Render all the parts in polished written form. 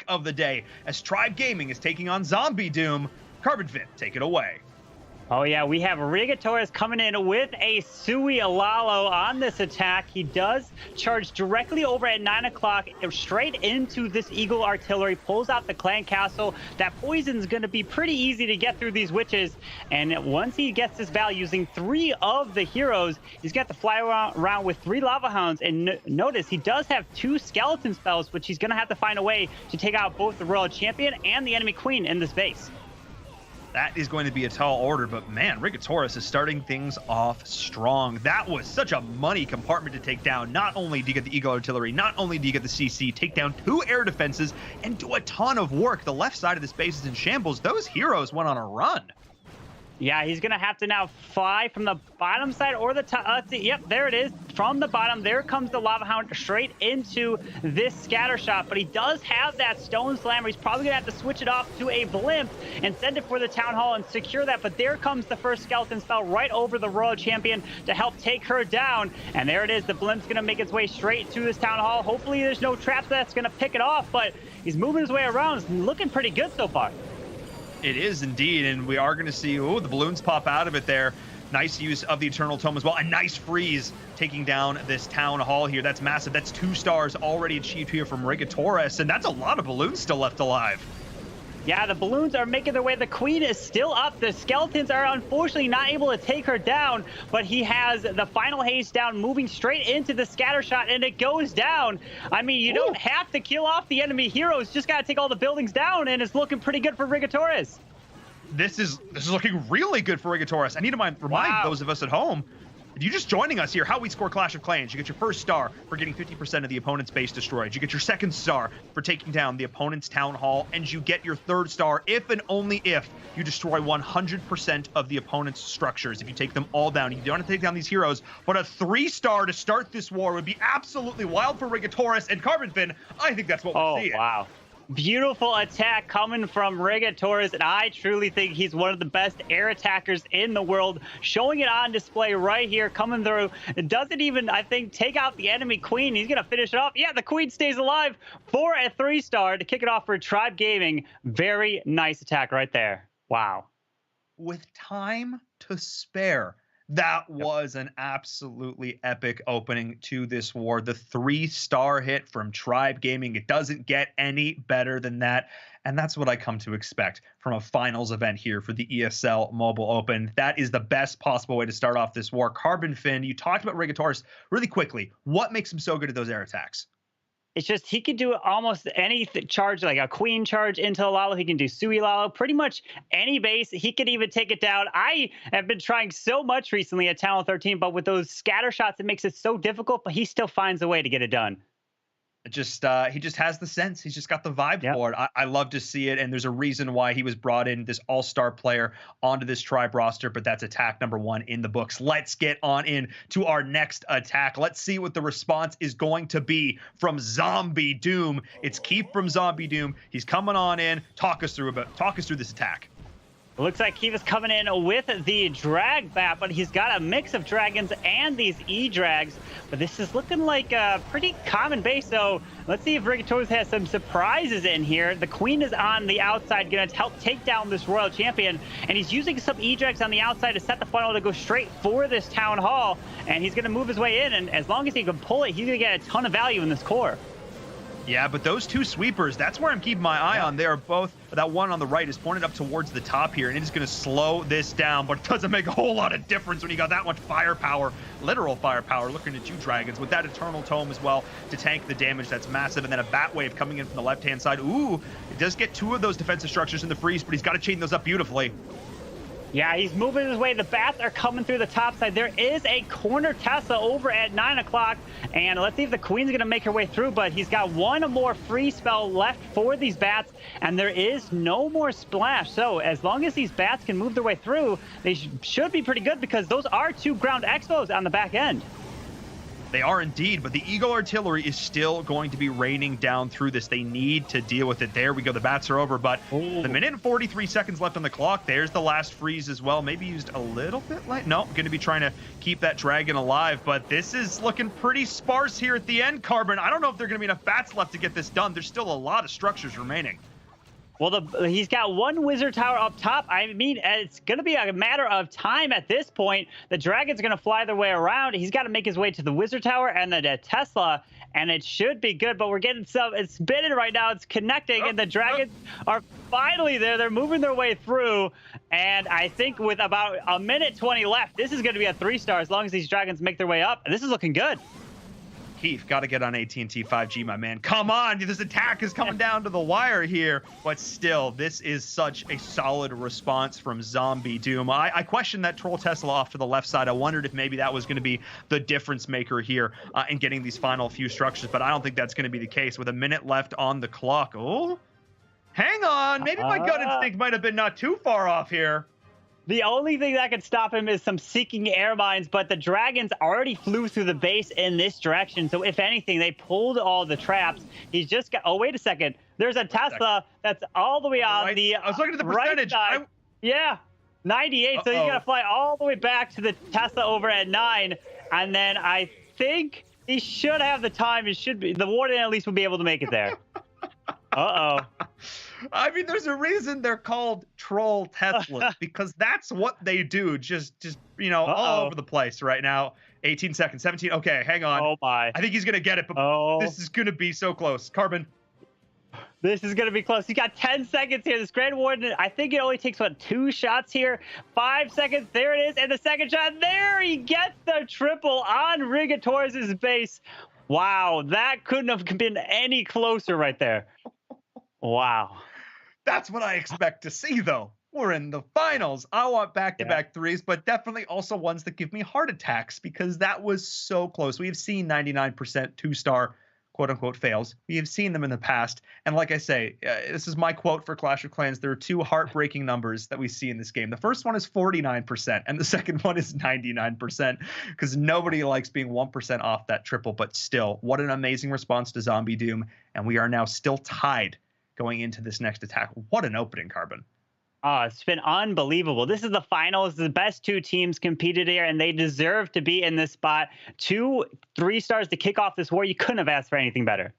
of the day as Tribe Gaming is taking on Zombie Doom. Carbonfin, take it away. Oh yeah, we have Rigatores coming in with a Sui Alalo on this attack. He does charge directly over at 9 o'clock, straight into this Eagle Artillery, pulls out the Clan Castle. That poison's going to be pretty easy to get through these witches. And once he gets this battle using 3 of the heroes, he's got to fly around with 3 Lava Hounds. And notice he does have 2 skeleton spells, which he's going to have to find a way to take out both the Royal Champion and the enemy Queen in this base. That is going to be a tall order, but man, Rigatores is starting things off strong. That was such a money compartment to take down. Not only do you get the Eagle Artillery, not only do you get the CC, take down 2 air defenses, and do a ton of work. The left side of this base is in shambles. Those heroes went on a run. Yeah, he's going to have to now fly from the bottom side or the top. Yep, there it is. From the bottom, there comes the Lava Hound straight into this scatter shot. But he does have that Stone Slammer. He's probably going to have to switch it off to a Blimp and send it for the Town Hall and secure that. But there comes the first Skeleton spell right over the Royal Champion to help take her down. And there it is. The Blimp's going to make its way straight to this Town Hall. Hopefully there's no traps that's going to pick it off. But he's moving his way around. It's looking pretty good so far. It is indeed, and we are going to see, the balloons pop out of it there. Nice use of the Eternal Tome as well. A nice freeze taking down this Town Hall here. That's massive. That's 2 stars already achieved here from Rigatores, and that's a lot of balloons still left alive. Yeah, the balloons are making their way. The Queen is still up. The skeletons are unfortunately not able to take her down, but he has the final haste down, moving straight into the scatter shot, and it goes down. I mean, you don't have to kill off the enemy heroes. Just got to take all the buildings down, and it's looking pretty good for Rigatores. This is looking really good for Rigatores. I need to remind those of us at home, if you're just joining us here, how we score Clash of Clans. You get your first star for getting 50% of the opponent's base destroyed. You get your second star for taking down the opponent's Town Hall. And you get your third star if and only if you destroy 100% of the opponent's structures. If you take them all down, you don't have to take down these heroes. But a 3-star to start this war would be absolutely wild for Rigatores and Carbonfin. I think that's what we're seeing. Oh, wow. Beautiful attack coming from Rigatores, and I truly think he's one of the best air attackers in the world, showing it on display right here, coming through. It doesn't even, I think, take out the enemy Queen. He's going to finish it off. Yeah, the Queen stays alive for a 3-star to kick it off for Tribe Gaming. Very nice attack right there. Wow. With time to spare. That was an absolutely epic opening to this war. The 3-star hit from Tribe Gaming. It doesn't get any better than that. And that's what I come to expect from a finals event here for the ESL Mobile Open. That is the best possible way to start off this war. Carbonfin, you talked about Rigatores really quickly. What makes him so good at those air attacks? It's just he could do almost any charge, like a Queen charge into Lalo. He can do Sui Lalo, pretty much any base. He could even take it down. I have been trying so much recently at Talent 13, but with those scatter shots, it makes it so difficult, but he still finds a way to get it done. He just has the sense. He's just got the vibe for it. I love to see it, and there's a reason why he was brought in, this all-star player, onto this Tribe roster, but that's attack number 1 in the books. Let's get on in to our next attack. Let's see what the response is going to be from Zombie Doom. It's Keith from Zombie Doom. He's coming on in. Talk us through this attack. Looks like he was coming in with the drag bat, but he's got a mix of dragons and these E-drags. But this is looking like a pretty common base, so let's see if Rigatores has some surprises in here. The Queen is on the outside, going to help take down this Royal Champion, and he's using some E-drags on the outside to set the funnel to go straight for this Town Hall, and he's going to move his way in, and as long as he can pull it, he's going to get a ton of value in this core. Yeah, but those 2 sweepers, that's where I'm keeping my eye on. They are both, that one on the right is pointed up towards the top here, and it is going to slow this down, but it doesn't make a whole lot of difference when you got that much firepower, literal firepower, looking at 2 dragons with that Eternal Tome as well to tank the damage. That's massive, and then a bat wave coming in from the left-hand side. Ooh, it does get 2 of those defensive structures in the freeze, but he's got to chain those up beautifully. Yeah, he's moving his way. The bats are coming through the top side. There is a corner Tesla over at 9 o'clock. And let's see if the Queen's going to make her way through. But he's got 1 more free spell left for these bats. And there is no more splash. So as long as these bats can move their way through, they should be pretty good because those are 2 ground expos on the back end. They are indeed, but the Eagle Artillery is still going to be raining down through this. They need to deal with it. There we go. The bats are over, but the minute and 43 seconds left on the clock. There's the last freeze as well. Maybe used a little bit late. No, going to be trying to keep that dragon alive, but this is looking pretty sparse here at the end, Carbon. I don't know if there are going to be enough bats left to get this done. There's still a lot of structures remaining. Well, he's got one wizard tower up top. I mean, it's going to be a matter of time at this point. The dragon's going to fly their way around. He's got to make his way to the wizard tower and the Tesla, and it should be good. But we're getting some. It's spinning right now. It's connecting, and the dragons are finally there. They're moving their way through, and I think with about a minute 20 left, this is going to be a 3-star as long as these dragons make their way up. This is looking good. Keith, got to get on AT&T 5G, my man. Come on, this attack is coming down to the wire here. But still, this is such a solid response from Zombie Doom. I questioned that Troll Tesla off to the left side. I wondered if maybe that was going to be the difference maker here in getting these final few structures. But I don't think that's going to be the case. With a minute left on the clock. Oh, hang on. Maybe my gut instinct might have been not too far off here. The only thing that could stop him is some seeking air mines, but the dragons already flew through the base in this direction. So if anything, they pulled all the traps. He's just got, oh, wait a second. There's a Tesla that's all the way on the I was looking at the percentage. Right side. Yeah, 98. So he's got to fly all the way back to the Tesla over at 9. And then I think he should have the time. It should be, the warden at least will be able to make it there. Uh-oh. I mean, there's a reason they're called Troll Teslas because that's what they do. Just you know, all over the place right now. 18 seconds, 17. Okay, hang on. Oh my! I think he's gonna get it, but this is gonna be so close. Carbon. This is gonna be close. He's got 10 seconds here. This Grand Warden, I think it only takes, what, 2 shots here? 5 seconds. There it is, and the second shot. There he gets the triple on Rigatores' base. Wow, that couldn't have been any closer right there. Wow. That's what I expect to see, though. We're in the finals. I want back-to-back threes, but definitely also ones that give me heart attacks because that was so close. We have seen 99% 2-star quote-unquote fails. We have seen them in the past. And like I say, this is my quote for Clash of Clans. There are 2 heartbreaking numbers that we see in this game. The first one is 49%, and the second one is 99% because nobody likes being 1% off that triple. But still, what an amazing response to Zombie Doom. And we are now still tied going into this next attack. What an opening, Carbon. Oh, it's been unbelievable. This is the finals. The best 2 teams competed here, and they deserve to be in this spot. 2 3-stars to kick off this war. You couldn't have asked for anything better.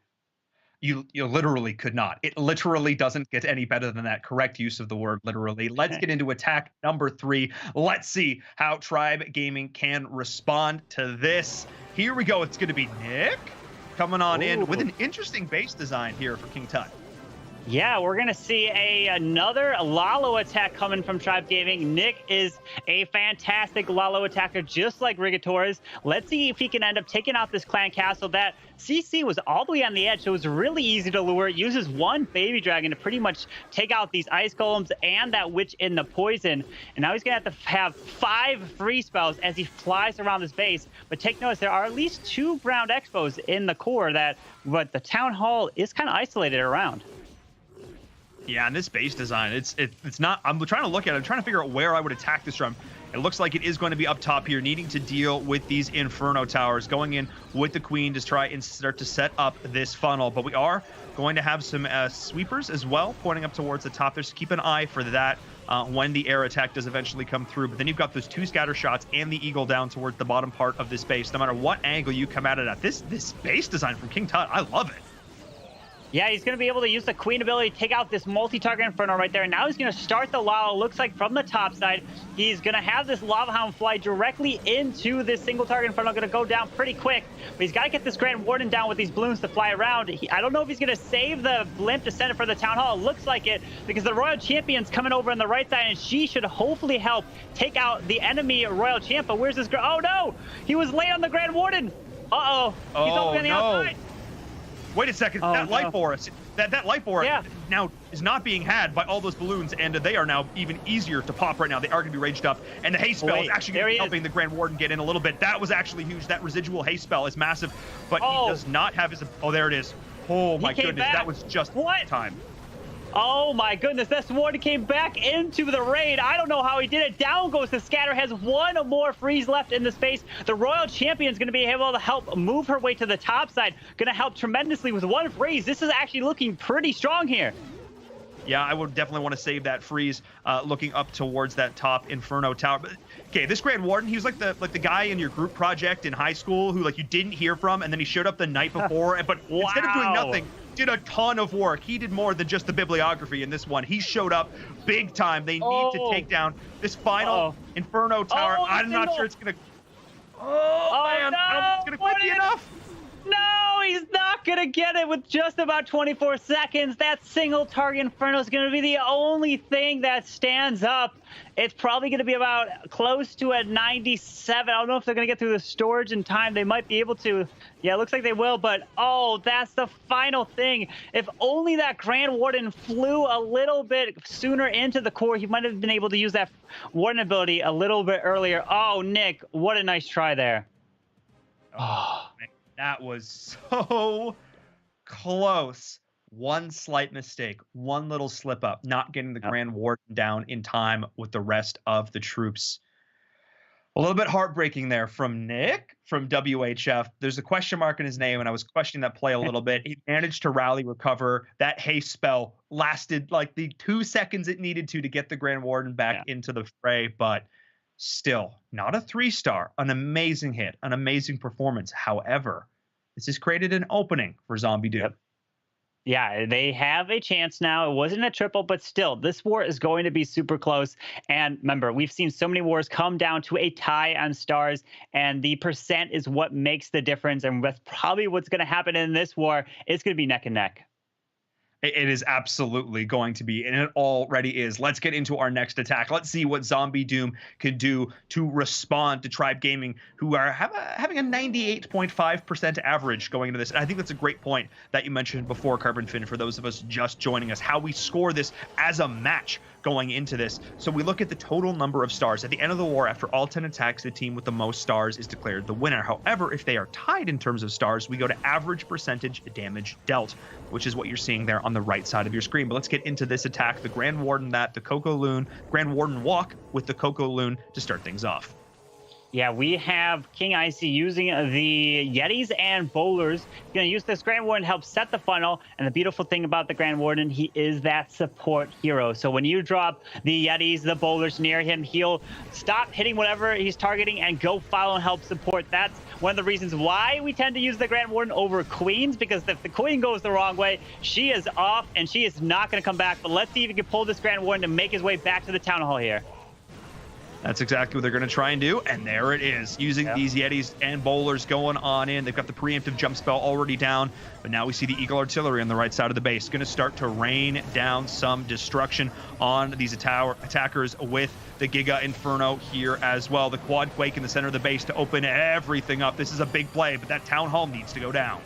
You literally could not. It literally doesn't get any better than that. Correct use of the word literally. Let's get into attack number 3. Let's see how Tribe Gaming can respond to this. Here we go. It's going to be Nick coming on in with an interesting base design here for King Tut. Yeah, we're going to see another Lalo attack coming from Tribe Gaming. Nick is a fantastic Lalo attacker, just like Rigatores. Let's see if he can end up taking out this clan castle. That CC was all the way on the edge, so it was really easy to lure. It uses 1 baby dragon to pretty much take out these ice golems and that witch in the poison. And now he's going to have 5 free spells as he flies around this base. But take notice, there are at least 2 ground expos in the core but the town hall is kind of isolated around. Yeah, and this base design, it's not, I'm trying to look at it, I'm trying to figure out where I would attack this from. It looks like it is going to be up top here, needing to deal with these Inferno Towers, going in with the Queen to try and start to set up this funnel. But we are going to have some sweepers as well, pointing up towards the top there, so keep an eye for that when the air attack does eventually come through. But then you've got those 2 scatter shots and the Eagle down towards the bottom part of this base. No matter what angle you come at it at, this base design from King Tut, I love it. Yeah, he's going to be able to use the Queen ability to take out this multi-target Inferno right there. Now he's going to start the Lalo. Looks like from the top side, he's going to have this Lava Hound fly directly into this single target Inferno. Going to go down pretty quick, but he's got to get this Grand Warden down with these balloons to fly around. I don't know if he's going to save the blimp to send it for the Town Hall. It looks like it because the Royal Champion's coming over on the right side, and she should hopefully help take out the enemy Royal Champ. But where's this girl? Oh, no! He was late on the Grand Warden! Uh-oh. He's over on the outside. Wait a second, that light bore, that light bore now is not being had by all those balloons, and they are now even easier to pop right now. They are going to be raged up, and the haste spell is actually going to be helping the Grand Warden get in a little bit. That was actually huge. That residual haste spell is massive, but he does not have his... Oh, there it is. Oh, my goodness, that was just time. Oh my goodness, this one came back into the raid. I don't know how he did it. Down goes the scatter, has one more freeze left in the space. The Royal Champion's going to be able to help move her way to the top side. Going to help tremendously with one freeze. This is actually looking pretty strong here. Yeah, I would definitely want to save that freeze looking up towards that top Inferno tower. But okay, this Grand Warden, he was like the guy in your group project in high school who like you didn't hear from, and then he showed up the night before. But wow. Instead of doing nothing, did a ton of work. He did more than just the bibliography in this one. He showed up big time. They need to take down this final Inferno tower. I'm not sure it's gonna. Oh man, no. I don't think it's gonna quite be enough. No, he's not going to get it with just about 24 seconds. That single target Inferno is going to be the only thing that stands up. It's probably going to be about close to a 97. I don't know if they're going to get through the storage in time. They might be able to. Yeah, it looks like they will, but oh, that's the final thing. If only that Grand Warden flew a little bit sooner into the core, he might have been able to use that Warden ability a little bit earlier. Oh, Nick, what a nice try there. Oh, man. That was so close. One slight mistake, one little slip up, not getting the Grand Warden down in time with the rest of the troops. A little bit heartbreaking there from Nick from WHF. There's a question mark in his name, and I was questioning that play a little bit. He managed to rally, recover. That haste spell lasted like the 2 seconds it needed to get the Grand Warden back into the fray, but still not a 3-star. An amazing hit, an amazing performance. However, this has created an opening for Zombie Doom. Yep. Yeah, they have a chance now. It wasn't a triple, but still, this war is going to be super close. And remember, we've seen so many wars come down to a tie on stars, and the percent is what makes the difference. And that's probably what's going to happen in this war. It's going to be neck and neck. It is absolutely going to be, and it already is. Let's get into our next attack. Let's see what Zombie Doom can do to respond to Tribe Gaming, who are having a 98.5% average going into this. And I think that's a great point that you mentioned before, Carbon Fin, for those of us just joining us, how we score this as a match going into this. So we look at the total number of stars. At the end of the war, after all 10 attacks, the team with the most stars is declared the winner. However, if they are tied in terms of stars, we go to average percentage damage dealt, which is what you're seeing there on the right side of your screen. But let's get into this attack. The Grand Warden, the Coco Loon, Grand Warden walk with the Coco Loon to start things off. Yeah, we have King Icy using the Yetis and Bowlers. He's going to use this Grand Warden to help set the funnel. And the beautiful thing about the Grand Warden, he is that support hero. So when you drop the Yetis, the Bowlers near him, he'll stop hitting whatever he's targeting and go follow and help support. That's one of the reasons why we tend to use the Grand Warden over Queens, because if the Queen goes the wrong way, she is off and she is not going to come back. But let's see if he can pull this Grand Warden to make his way back to the Town Hall here. That's exactly what they're going to try and do, and there it is. Using these Yetis and Bowlers going on in. They've got the preemptive jump spell already down, but now we see the Eagle Artillery on the right side of the base. Going to start to rain down some destruction on these attackers with the Giga Inferno here as well. The Quad Quake in the center of the base to open everything up. This is a big play, but that Town Hall needs to go down.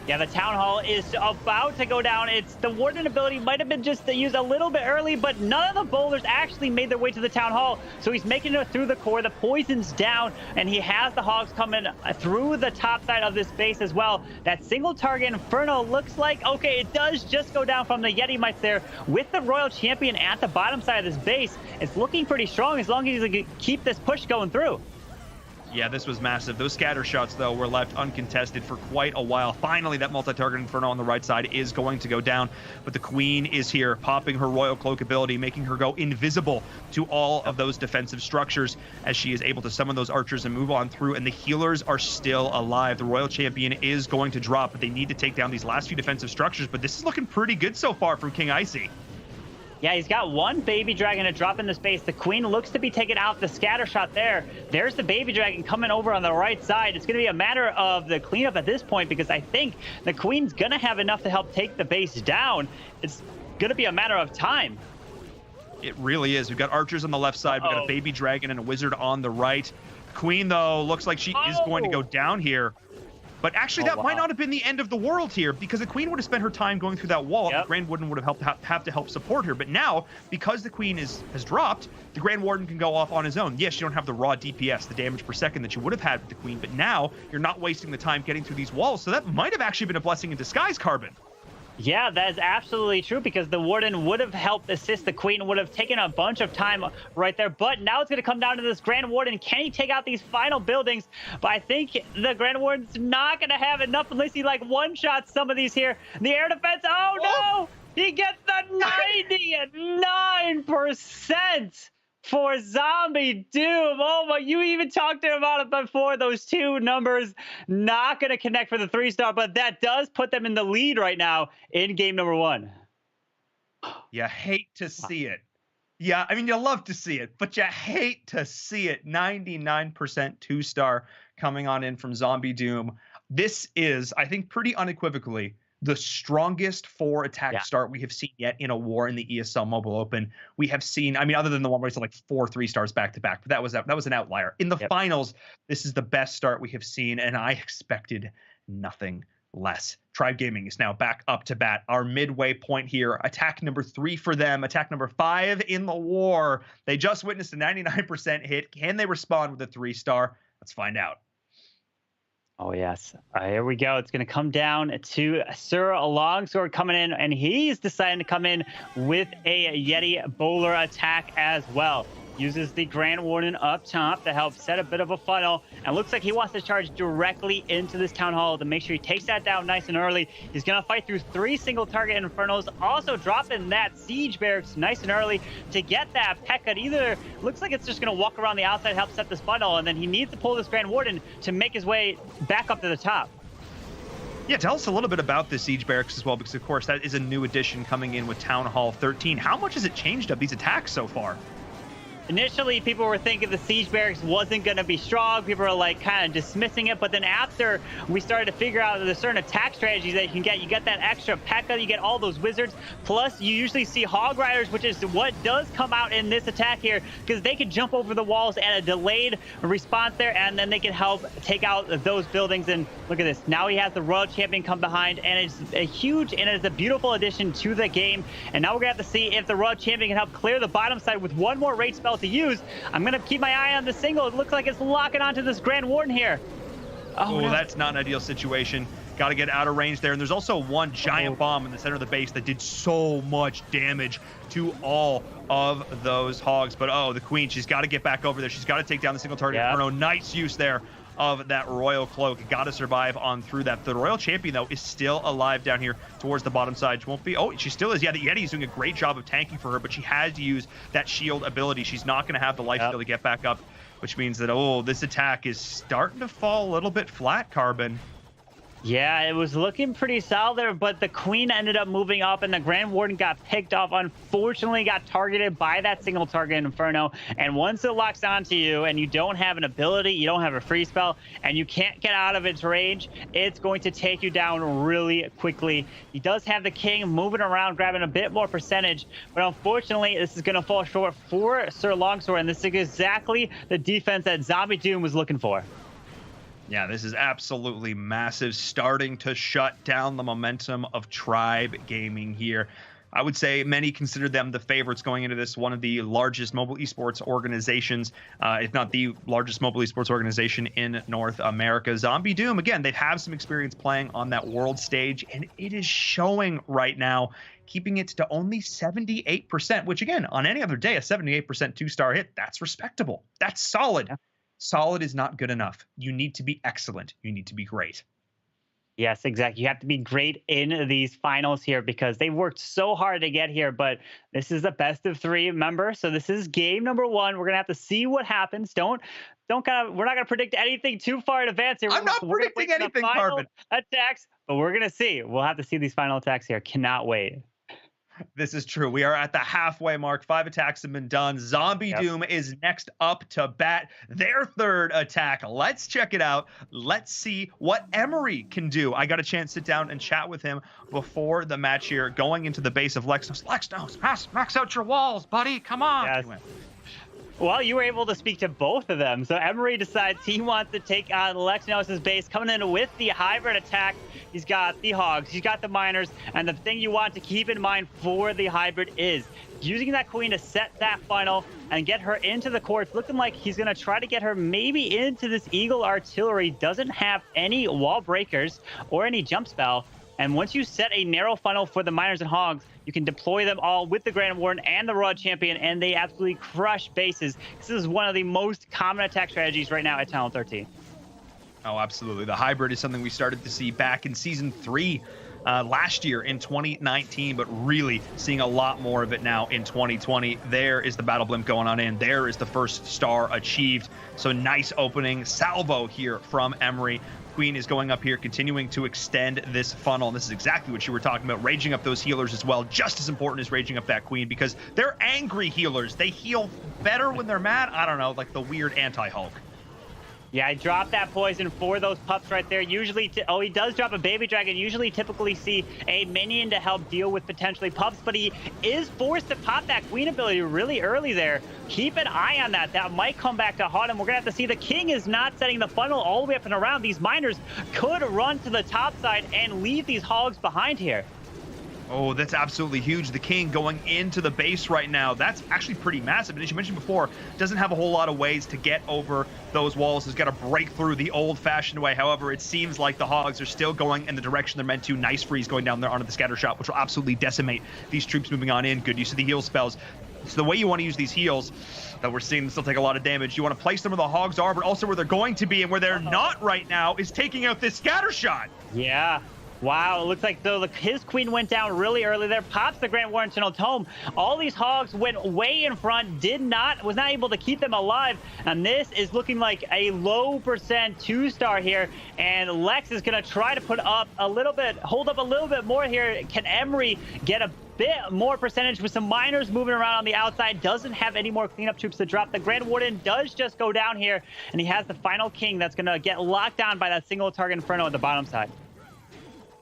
Yeah, the Town Hall is about to go down. It's the Warden ability might have been just used a little bit early, but none of the Bowlers actually made their way to the Town Hall. So he's making it through the core. The poison's down, and he has the Hogs coming through the top side of this base as well. That single target Inferno looks like, okay, it does just go down from the Yeti Mites there. With the Royal Champion at the bottom side of this base, it's looking pretty strong as long as he can keep this push going through. Yeah, this was massive. Those scatter shots, though, were left uncontested for quite a while. Finally, that multi-target Inferno on the right side is going to go down, but the Queen is here, popping her Royal Cloak ability, making her go invisible to all of those defensive structures as she is able to summon those archers and move on through, and the healers are still alive. The Royal Champion is going to drop, but they need to take down these last few defensive structures, but this is looking pretty good so far from King Icy. Yeah, he's got one Baby Dragon to drop into space. The Queen looks to be taking out the scatter shot there. There's the Baby Dragon coming over on the right side. It's going to be a matter of the cleanup at this point, because I think the Queen's going to have enough to help take the base down. It's going to be a matter of time. It really is. We've got archers on the left side. We've got a Baby Dragon and a Wizard on the right. Queen, though, looks like she is going to go down here. But actually, that might not have been the end of the world here, because the Queen would have spent her time going through that wall. The Grand Warden would have to help support her. But now, because the Queen has dropped, the Grand Warden can go off on his own. Yes, you don't have the raw DPS, the damage per second that you would have had with the Queen, but now you're not wasting the time getting through these walls. So that might have actually been a blessing in disguise, Carbon. Yeah, that is absolutely true because the Warden would have helped assist the Queen, would have taken a bunch of time right there. But now it's going to come down to this Grand Warden. Can he take out these final buildings? But I think the Grand Warden's not going to have enough unless he like one-shots some of these here. The air defense, oh no! He gets the 99% for Zombie Doom. Oh my, you even talked about it before. Those two numbers not going to connect for the 3-star, but that does put them in the lead right now in game number 1. You hate to see it. Yeah, I mean, you love to see it, but you hate to see it. 99% 2-star coming on in from Zombie Doom. This is, I think, pretty unequivocally the strongest 4-attack start we have seen yet in a war in the ESL Mobile Open. We have seen, I mean, other than the one where it's like 4 3-stars back to back, but that was an outlier. In the finals, this is the best start we have seen, and I expected nothing less. Tribe Gaming is now back up to bat. Our midway point here, attack number 3 for them, attack number 5 in the war. They just witnessed a 99% hit. Can they respond with a 3-star? Let's find out. Oh, yes. Here we go. It's going to come down to Sir Longsword coming in, and he's deciding to come in with a Yeti bowler attack as well. Uses the Grand Warden up top to help set a bit of a funnel, and looks like he wants to charge directly into this Town Hall to make sure he takes that down nice and early. He's going to fight through 3 single target Infernos, also dropping that Siege Barracks nice and early to get that P.E.K.K.A. Either looks like it's just going to walk around the outside, help set this funnel, and then he needs to pull this Grand Warden to make his way back up to the top. Yeah, tell us a little bit about the Siege Barracks as well, because of course that is a new addition coming in with Town Hall 13. How much has it changed up these attacks so far? Initially, people were thinking the Siege Barracks wasn't going to be strong. People were like kind of dismissing it. But then after we started to figure out the certain attack strategies that you get that extra P.E.K.K.A, you get all those wizards. Plus, you usually see Hog Riders, which is what does come out in this attack here, because they can jump over the walls at a delayed response there, and then they can help take out those buildings. And look at this. Now he has the Royal Champion come behind, and it's a huge and it's a beautiful addition to the game. And now we're going to have to see if the Royal Champion can help clear the bottom side with one more raid spell to use. I'm going to keep my eye on the single. It looks like it's locking onto this Grand Warden here. Oh, no. That's not an ideal situation. Got to get out of range there. And there's also one giant bomb in the center of the base that did so much damage to all of those hogs. But, the Queen, she's got to get back over there. She's got to take down the single target Inferno. Nice use there of that Royal Cloak. Got to survive on through that. The Royal Champion, though, is still alive down here towards the bottom side. She won't be... Oh, she still is. Yeah, the Yeti is doing a great job of tanking for her, but she has to use that shield ability. She's not going to have the life steal to get back up, which means that, this attack is starting to fall a little bit flat, Carbon. Yeah, it was looking pretty solid there, but the Queen ended up moving up, and the Grand Warden got picked off. Unfortunately, got targeted by that single target Inferno. And once it locks onto you, and you don't have an ability, you don't have a free spell, and you can't get out of its range, it's going to take you down really quickly. He does have the King moving around, grabbing a bit more percentage, but unfortunately, this is going to fall short for Sir Longsword, and this is exactly the defense that Zombie Doom was looking for. Yeah, this is absolutely massive, starting to shut down the momentum of Tribe Gaming here. I would say many consider them the favorites going into this, one of the largest mobile esports organizations, if not the largest mobile esports organization in North America. Zombie Doom, again, they have some experience playing on that world stage, and it is showing right now, keeping it to only 78%, which again, on any other day, a 78% 2-star hit, that's respectable. That's solid. Yeah. Solid is not good enough. You need to be excellent. You need to be great. Yes, exactly. You have to be great in these finals here because they worked so hard to get here, but this is the best of 3, remember? So this is game number 1. We're going to have to see what happens. We're not going to predict anything too far in advance here. I'm not predicting anything, Carbon. Attacks, but we're going to see. We'll have to see these final attacks here. Cannot wait. This is true. We are at the halfway mark. 5 attacks have been done. Zombie Doom is next up to bat their 3rd attack. Let's check it out. Let's see what Emery can do. I got a chance to sit down and chat with him before the match here, going into the base of Lexnos. Lexnos, max out your walls, buddy. Come on. Yes. Well, you were able to speak to both of them. So Emery decides he wants to take on Lexnos' base, coming in with the hybrid attack. He's got the Hogs, he's got the Miners, and the thing you want to keep in mind for the hybrid is using that Queen to set that funnel and get her into the core. It's looking like he's going to try to get her maybe into this Eagle Artillery. Doesn't have any wall breakers or any jump spell. And once you set a narrow funnel for the Miners and Hogs, you can deploy them all with the Grand Warden and the Royal Champion, and they absolutely crush bases. This is one of the most common attack strategies right now at Talon 13. Oh, absolutely. The hybrid is something we started to see back in Season 3 last year in 2019, but really seeing a lot more of it now in 2020. There is the Battle Blimp going on in. There is the first star achieved. So nice opening salvo here from Emery. Queen is going up here, continuing to extend this funnel. And this is exactly what you were talking about, raging up those healers as well. Just as important as raging up that Queen, because they're angry healers. They heal better when they're mad. I don't know, like the weird anti-Hulk. Yeah, I dropped that poison for those pups right there. Usually, oh, he does drop a baby dragon. Usually, typically see a minion to help deal with potentially pups, but he is forced to pop that Queen ability really early there. Keep an eye on that. That might come back to haunt him. We're going to have to see the King is not setting the funnel all the way up and around. These Miners could run to the top side and leave these Hogs behind here. Oh, that's absolutely huge. The King going into the base right now. That's actually pretty massive. And as you mentioned before, doesn't have a whole lot of ways to get over those walls. He's got to break through the old-fashioned way. However, it seems like the Hogs are still going in the direction they're meant to. Nice freeze going down there onto the scatter shot, which will absolutely decimate these troops moving on in. Good use of the heal spells. So the way you want to use these heals that we're seeing them still take a lot of damage, you want to place them where the Hogs are, but also where they're going to be, and where they're not right now is taking out this scatter shot. Yeah. Wow, it looks like though his Queen went down really early there, pops the Grand Warden Tunnel Tome. All these Hogs went way in front, was not able to keep them alive, and this is looking like a low percent 2-star here, and Lex is going to try to put up a little bit, hold up a little bit more here. Can Emery get a bit more percentage with some Miners moving around on the outside? Doesn't have any more cleanup troops to drop. The Grand Warden does just go down here, and he has the final King that's going to get locked down by that single target Inferno at the bottom side.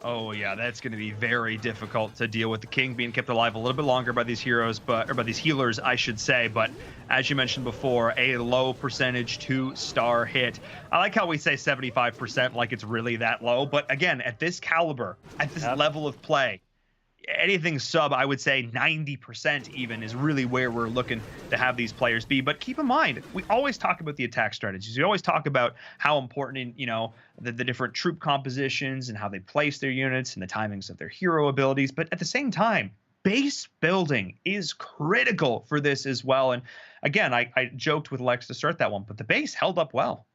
Oh yeah, that's going to be very difficult to deal with. The King being kept alive a little bit longer by these heroes, or by these healers, I should say. But as you mentioned before, a low percentage 2-star hit. I like how we say 75% like it's really that low. But again, at this caliber, at this level of play, anything sub, I would say 90% even, is really where we're looking to have these players be. But keep in mind, we always talk about the attack strategies. We always talk about how important, the different troop compositions and how they place their units and the timings of their hero abilities. But at the same time, base building is critical for this as well. And again, I joked with Lex to start that one, but the base held up well.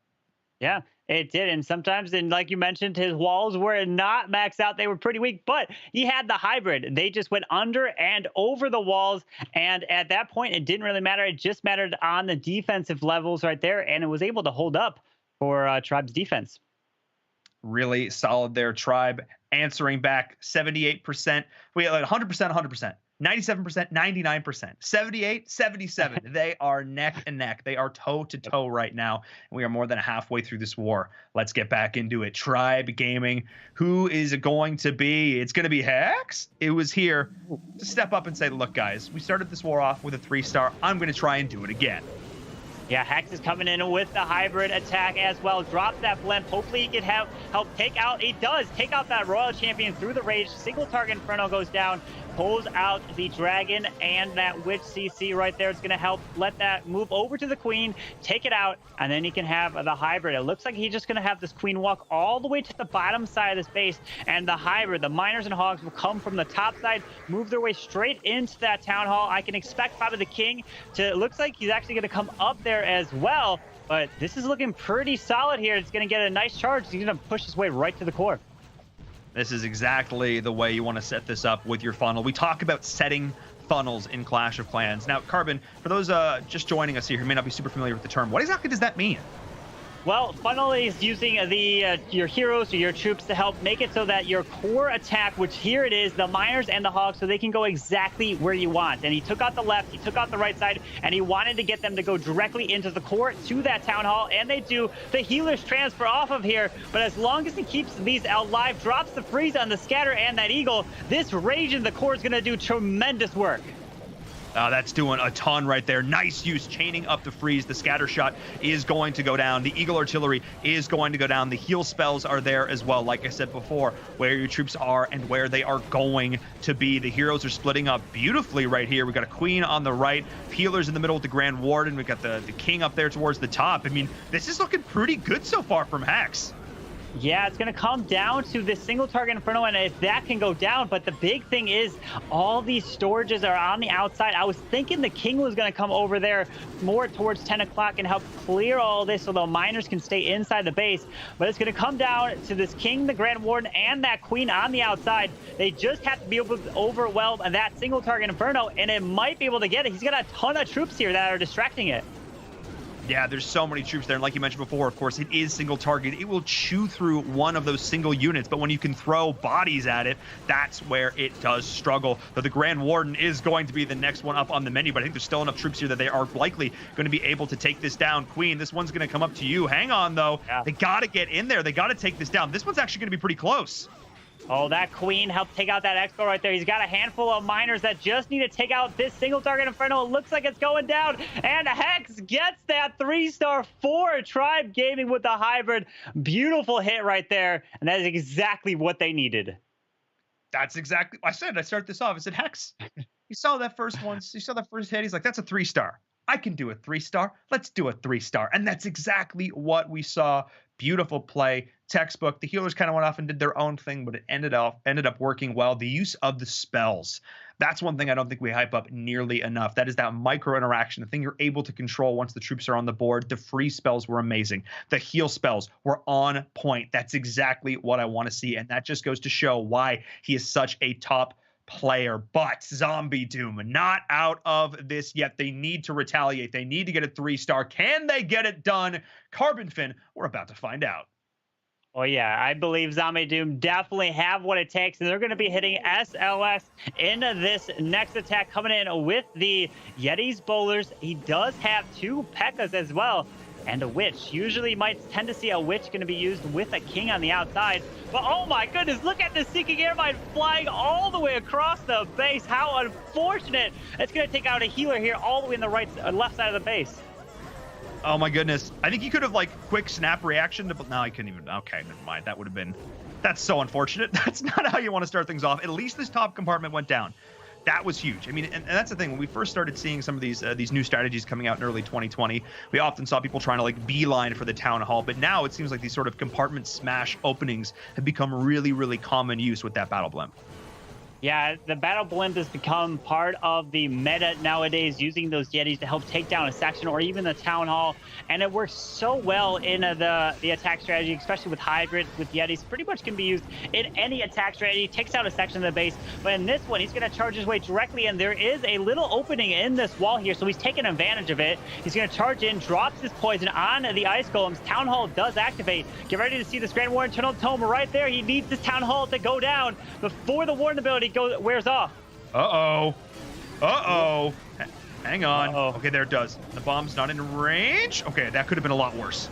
Yeah. It did, and sometimes, and like you mentioned, his walls were not maxed out. They were pretty weak, but he had the hybrid. They just went under and over the walls, and at that point, it didn't really matter. It just mattered on the defensive levels right there, and it was able to hold up for Tribe's defense. Really solid there, Tribe, answering back 78%. We had 100%, 100%. 97%, 99%, 78, 77. They are neck and neck. They are toe to toe right now. And we are more than halfway through this war. Let's get back into it. Tribe Gaming. Who is it going to be? It's going to be Hex. It was here to step up and say, look, guys, we started this war off with a 3-star. I'm going to try and do it again. Yeah, Hex is coming in with the hybrid attack as well. Drops that blimp. Hopefully he can help take out. He does take out that Royal Champion through the rage. Single target Inferno goes down. Pulls out the Dragon and that Witch CC right there. It's going to help let that move over to the Queen, take it out, and then he can have the hybrid. It looks like he's just going to have this Queen walk all the way to the bottom side of this base, and the hybrid, the Miners and Hogs, will come from the top side, move their way straight into that Town Hall. I can expect probably the King to, it looks like he's actually going to come up there as well, but this is looking pretty solid here. It's going to get a nice charge. He's going to push his way right to the core. This is exactly the way you want to set this up with your funnel. We talk about setting funnels in Clash of Clans. Now, Carbon, for those just joining us here who may not be super familiar with the term, what exactly does that mean? Well, funnel is using your heroes or your troops to help make it so that your core attack, which here it is, the Miners and the Hogs, so they can go exactly where you want. And he took out the left, he took out the right side, and he wanted to get them to go directly into the core to that Town Hall, and they do. The healers transfer off of here, but as long as he keeps these alive, drops the freeze on the scatter and that eagle, this rage in the core is going to do tremendous work. That's doing a ton right there. Nice use, chaining up the freeze. The scatter shot is going to go down. The Eagle Artillery is going to go down. The heal spells are there as well. Like I said before, where your troops are and where they are going to be. The heroes are splitting up beautifully right here. We've got a Queen on the right, healers in the middle with the Grand Warden. We've got the King up there towards the top. I mean, this is looking pretty good so far from Hex. Yeah, it's going to come down to this single target Inferno, and if that can go down. But the big thing is all these storages are on the outside. I was thinking the King was going to come over there more towards 10 o'clock and help clear all this so the miners can stay inside the base. But it's going to come down to this King, the Grand Warden, and that Queen on the outside. They just have to be able to overwhelm that single target Inferno, and it might be able to get it. He's got a ton of troops here that are distracting it. Yeah, there's so many troops there. And like you mentioned before, of course, it is single target. It will chew through one of those single units. But when you can throw bodies at it, that's where it does struggle. Though the Grand Warden is going to be the next one up on the menu. But I think there's still enough troops here that they are likely going to be able to take this down. Queen, this one's going to come up to you. Hang on, though. Yeah. They got to get in there. They got to take this down. This one's actually going to be pretty close. Oh, that Queen helped take out that Expo right there. He's got a handful of miners that just need to take out this single target Inferno. It looks like it's going down. And Hex gets that 3-star for Tribe Gaming with the hybrid. Beautiful hit right there. And that is exactly what they needed. That's exactly, I start this off. I said, Hex, you saw that first one. You saw that first hit. He's like, that's a 3-star. I can do a 3-star. Let's do a 3-star. And that's exactly what we saw. Beautiful play, textbook. The healers kind of went off and did their own thing, but it ended up working well. The use of the spells. That's one thing I don't think we hype up nearly enough. That is that micro interaction, the thing you're able to control once the troops are on the board. The free spells were amazing. The heal spells were on point. That's exactly what I want to see. And that just goes to show why he is such a top player. But Zombie Doom not out of this yet. They need to retaliate. They need to get a 3-star. Can they get it done? Carbon Fin, we're about to find out. Oh, yeah, I believe Zombie Doom definitely have what it takes, and they're going to be hitting SLS into this next attack, coming in with the Yeti's bowlers. He does have 2 P.E.K.K.A.s as well, and a Witch. Usually you might tend to see a Witch going to be used with a King on the outside. But oh my goodness, look at this Seeking Airmine flying all the way across the base. How unfortunate. It's going to take out a healer here all the way in the left side of the base. Oh my goodness. I think he could have like quick snap reaction to, but no, I couldn't even. Okay, never mind. That would have been, that's so unfortunate. That's not how you want to start things off. At least this top compartment went down. That was huge. I mean, and that's the thing. When we first started seeing some of these new strategies coming out in early 2020, we often saw people trying to like beeline for the town hall. But now it seems like these sort of compartment smash openings have become really, really common use with that battle blimp. Yeah, the battle blimp has become part of the meta nowadays, using those Yetis to help take down a section or even the town hall. And it works so well in the attack strategy, especially with hybrid, with Yetis. Pretty much can be used in any attack strategy. Takes out a section of the base. But in this one, he's going to charge his way directly, and there is a little opening in this wall here, so he's taking advantage of it. He's going to charge in, drops his poison on the ice golems. Town hall does activate. Get ready to see this Grand Warden Tunnel Tome right there. He needs this town hall to go down before the Warden ability wears off. Uh-oh. Hang on. Okay, there it does. The bomb's not in range. Okay, that could have been a lot worse.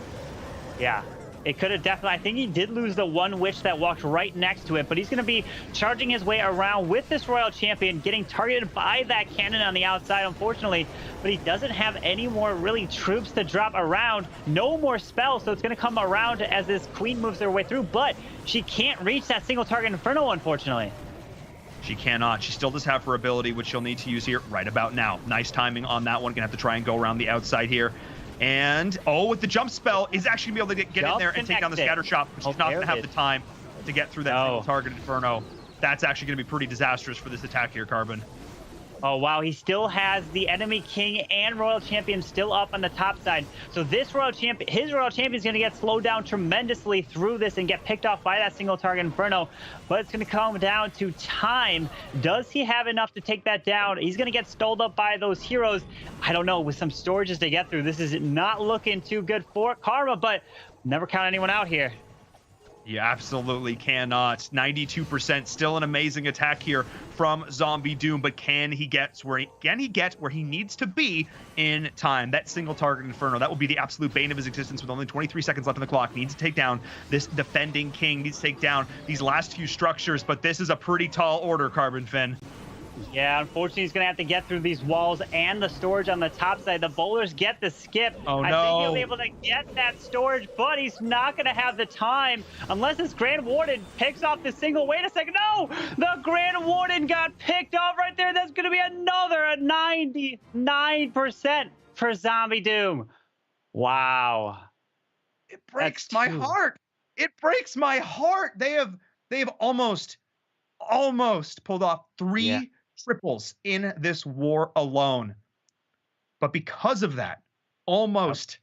Yeah, it could have definitely. I think he did lose the one Witch that walked right next to it, but he's going to be charging his way around with this Royal Champion, getting targeted by that cannon on the outside, unfortunately. But he doesn't have any more really troops to drop around. No more spells, so it's going to come around as this Queen moves her way through, but she can't reach that single target Inferno, unfortunately. She cannot. She still does have her ability, which she'll need to use here right about now. Nice timing on that one. Gonna have to try and go around the outside here. And, with the jump spell, is actually gonna be able to get in there and take down the scatter shot, but she's not gonna have the time to get through that single target Inferno. That's actually gonna be pretty disastrous for this attack here, Carbon. Oh, wow. He still has the enemy King and Royal Champion still up on the top side. So this his Royal Champion is going to get slowed down tremendously through this and get picked off by that single target Inferno. But it's going to come down to time. Does he have enough to take that down? He's going to get stalled up by those heroes. I don't know. With some storages to get through, this is not looking too good for Karma, but never count anyone out here. You absolutely cannot. 92%, still an amazing attack here from Zombie Doom, but can he get where he needs to be in time? That single target Inferno, that will be the absolute bane of his existence with only 23 seconds left on the clock. Needs to take down this defending King, needs to take down these last few structures, but this is a pretty tall order, Carbon Fin. Yeah, unfortunately, he's going to have to get through these walls and the storage on the top side. The bowlers get the skip. Oh, no. I think he'll be able to get that storage, but he's not going to have the time unless this Grand Warden picks off the single. Wait a second. No! The Grand Warden got picked off right there. That's going to be another 99% for Zombie Doom. Wow. It breaks my heart. It breaks my heart. They've almost pulled off 3 triples in this war alone. But because of that, almost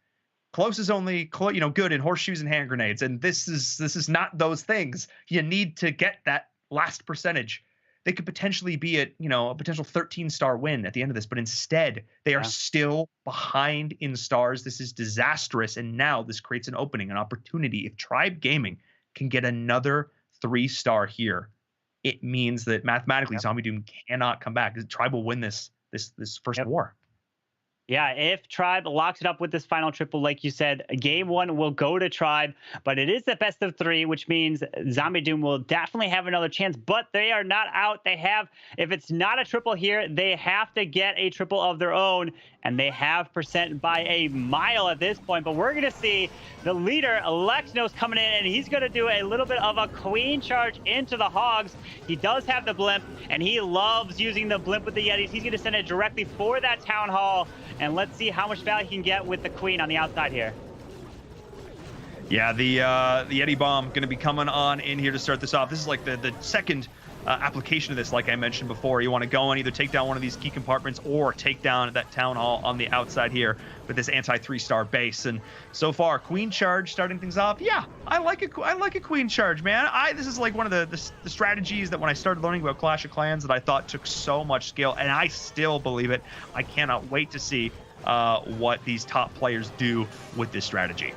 close is only good in horseshoes and hand grenades. And this is not those things. You need to get that last percentage. They could potentially be at, a potential 13-star win at the end of this, but instead they are still behind in stars. This is disastrous. And now this creates an opening, an opportunity. If Tribe Gaming can get another 3-star here, it means that mathematically Zombie Doom cannot come back. Tribe will win this first war. Yeah, if Tribe locks it up with this final triple, like you said, game 1 will go to Tribe, but it is the best of 3, which means Zombie Doom will definitely have another chance, but they are not out. They have, if it's not a triple here, they have to get a triple of their own, and they have percent by a mile at this point. But we're going to see the leader, Lexnos, coming in, and he's going to do a little bit of a queen charge into the Hogs. He does have the blimp, and he loves using the blimp with the Yetis. He's going to send it directly for that Town Hall, and let's see how much value he can get with the queen on the outside here. Yeah, the Yeti bomb going to be coming on in here to start this off. This is like the second application of this, like I mentioned before. You want to go and either take down one of these key compartments or take down that Town Hall on the outside here with this anti-3-star base. And so far, queen charge starting things off. Yeah, I like a queen charge, man. This is like one of the strategies that when I started learning about Clash of Clans that I thought took so much skill, and I still believe it. I cannot wait to see what these top players do with this strategy.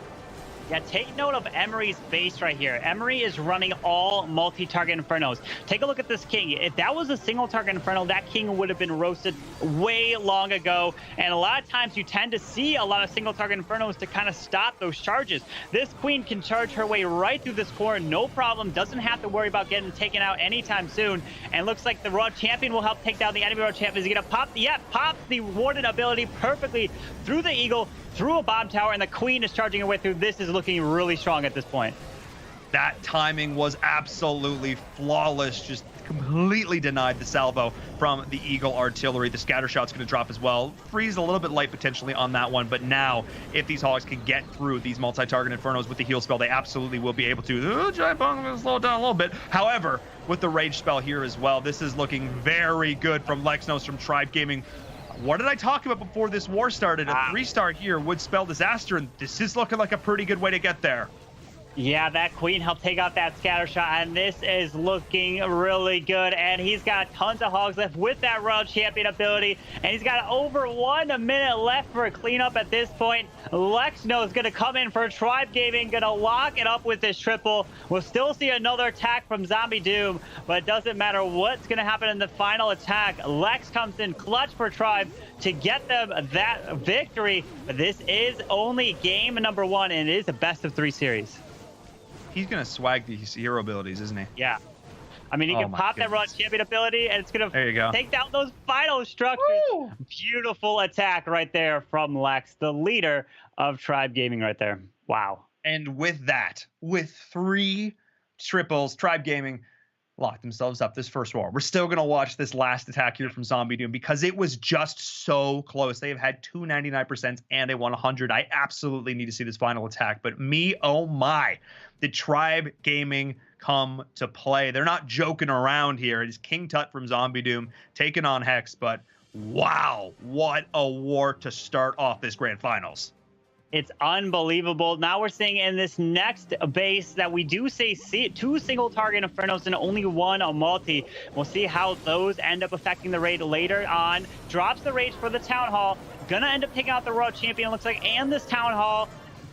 Yeah, take note of Emery's base right here. Emery is running all multi-target Infernos. Take a look at this king. If that was a single-target Inferno, that king would have been roasted way long ago. And a lot of times you tend to see a lot of single-target Infernos to kind of stop those charges. This queen can charge her way right through this core, no problem. Doesn't have to worry about getting taken out anytime soon. And looks like the Raw Champion will help take down the enemy Raw Champion. Is he going to pop? Yeah, pops the Warden ability perfectly through the Eagle, through a bomb tower, and the queen is charging her way through. This is looking really strong at this point. That timing was absolutely flawless. Just completely denied the salvo from the Eagle artillery. The scatter shot's going to drop as well. Freeze a little bit light potentially on that one, but now if these Hogs can get through these multi-target Infernos with the heal spell, they absolutely will be able to. Giant Bomb going to slow it down a little bit. However, with the rage spell here as well, this is looking very good from Lexnos from Tribe Gaming. What did I talk about before this war started? A 3-star here would spell disaster, and this is looking like a pretty good way to get there. Yeah, that queen helped take out that scatter shot, and this is looking really good. And he's got tons of Hogs left with that Royal Champion ability, and he's got over 1 minute left for a cleanup at this point. Lexno is going to come in for Tribe Gaming, going to lock it up with this triple. We'll still see another attack from Zombie Doom, but it doesn't matter what's going to happen in the final attack. Lex comes in clutch for Tribe to get them that victory. This is only game number 1, and it is a best-of-3 series. He's going to swag these hero abilities, isn't he? Yeah. I mean, he can pop that Raw Champion ability, and it's going to take down those final structures. Woo! Beautiful attack right there from Lex, the leader of Tribe Gaming right there. Wow. And with that, with 3 triples, Tribe Gaming locked themselves up this first war. We're still going to watch this last attack here from Zombie Doom because it was just so close. They have had 2 99% and a 100. I absolutely need to see this final attack, but oh my, did Tribe Gaming come to play. They're not joking around here. It is King Tut from Zombie Doom taking on Hex, but wow, what a war to start off this grand finals. It's unbelievable. Now we're seeing in this next base that we do see 2 single target Infernos and only 1 multi. We'll see how those end up affecting the raid later on. Drops the rage for the Town Hall. Gonna end up taking out the Raw Champion, looks like, and this Town Hall.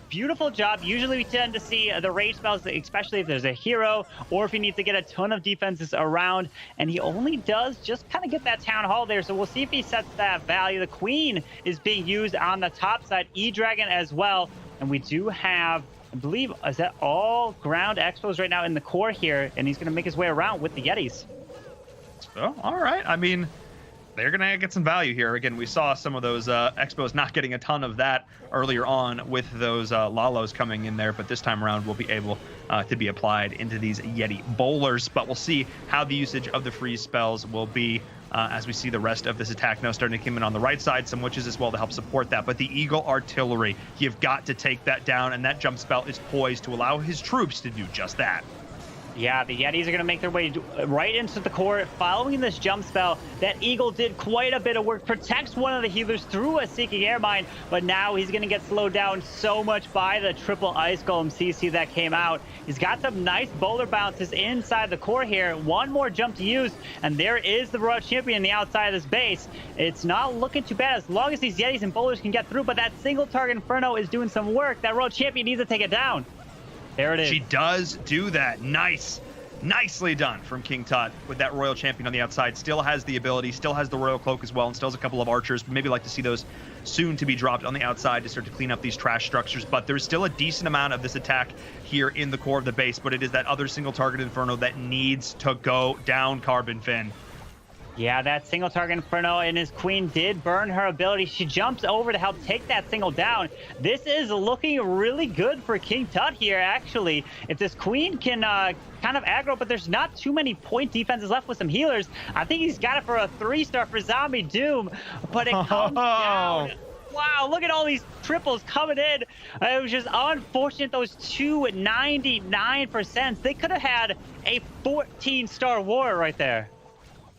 Beautiful job. Usually we tend to see the rage spells, especially if there's a hero or if he needs to get a ton of defenses around, and he only does just kind of get that Town Hall there. So we'll see if he sets that value. The Queen is being used on the top side, E-Dragon as well, and we do have, I believe, is that all ground expos right now in the core here, and he's going to make his way around with the Yetis. Oh, all right. I mean, they're going to get some value here. Again, we saw some of those expos not getting a ton of that earlier on with those Lalos coming in there, but this time around will be able to be applied into these Yeti bowlers. But we'll see how the usage of the freeze spells will be as we see the rest of this attack now starting to come in on the right side. Some witches as well to help support that. But the Eagle Artillery, you've got to take that down, and that jump spell is poised to allow his troops to do just that. Yeah, the Yetis are going to make their way right into the core. Following this jump spell, that Eagle did quite a bit of work. Protects one of the healers through a Seeking Air Mine, but now he's going to get slowed down so much by the triple Ice Golem CC that came out. He's got some nice boulder bounces inside the core here. One more jump to use, and there is the Royal Champion on the outside of this base. It's not looking too bad as long as these Yetis and boulders can get through, but that single target Inferno is doing some work. That Royal Champion needs to take it down. There it is. She does do that. Nice. Nicely done from King Tut with that Royal Champion on the outside. Still has the ability, still has the Royal Cloak as well, and still has a couple of archers. Maybe like to see those soon to be dropped on the outside to start to clean up these trash structures. But there's still a decent amount of this attack here in the core of the base, but it is that other single target Inferno that needs to go down, Carbon Fin. Yeah, that single target Inferno and his queen did burn her ability. She jumps over to help take that single down. This is looking really good for King Tut here, actually. If this queen can kind of aggro, but there's not too many point defenses left with some healers. I think he's got it for a 3-star for Zombie Doom, but it comes down. Wow, look at all these triples coming in. It was just unfortunate, those 299%. They could have had a 14-star war right there.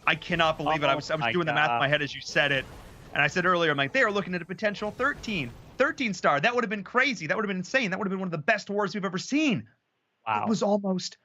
I cannot believe it. I was doing the math in my head as you said it. And I said earlier, I'm like, they are looking at a potential 13 star. That would have been crazy. That would have been insane. That would have been one of the best wars we've ever seen. Wow. It was almost